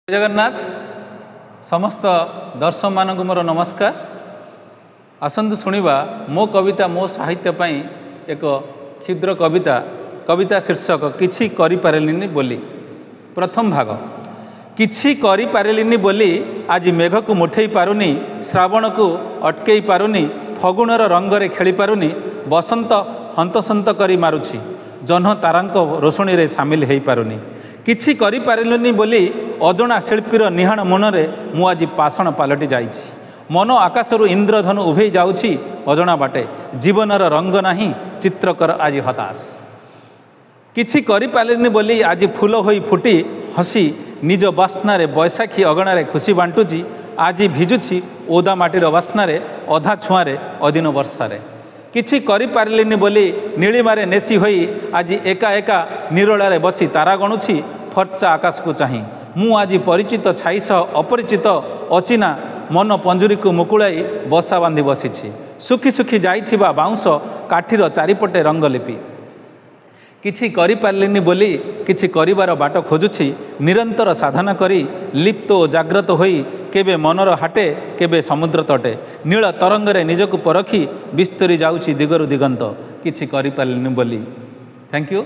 जगन्नाथ समस्त दर्शक मानक मोर नमस्कार। आसंतु शुणिबा मो कविता मो साहित्य पई एक क्षुद्र कविता शीर्षक किछि करि पारिलिनी बोली। प्रथम भाग। किछि करि पारिलिनी बोली आज मेघ को मुठेई पारुनी, श्रावण को अटकेई पारुनी, फगुणर रंगरे खेली पारुनी, बसंत हंतसंत करी मारुछि, जह्न तारांक रोशनी रे सामिल हेई पारुनी। किछि करि पारिलुनी बोली अजणा शिल्पीर निहाण मनरे मु आज पाषाण पालटि जाइछि। मन आकाशरु इंद्रधनु उभेई जाउछि अजणा बाटे, जीवनर रंग नाही चित्रकर आज हताश। किछि करि पारिलुनी बोली आज फूल होई फुटी हसी निज बास्नारे बैशाखी अगणारे खुशी बांटुछि, आज भिजुछि ओदा माटीर बास्नारे अधा छुआरे अदिन वर्षारे। किछि करि पारिलिनी बोली नीलिमारे नेसी होई आज एका एका निरोलारे बसी तारा गणुछि, फर्चा आकाश को चाही मु आज परिचित छाई सह अपरिचित अचिना मन पंजुरी को मुकुलाई बसा बांधी बसिछि। सुखी सुखी जाइथिबा बाउंस काठीर चारिपटे रंगलिपि। किछि करि पारिलिनी बोली किछि करिबार बाट खोजुछि, निरंतर साधना करी लिप्त ओ जाग्रत होई केबे मनर हाटे केबे समुद्र तटे, नील तरंगरे निजको परखी विस्तरी जाउछि दिगरु दिगंत, किछि करि पारिलिनी बोली। Thank you.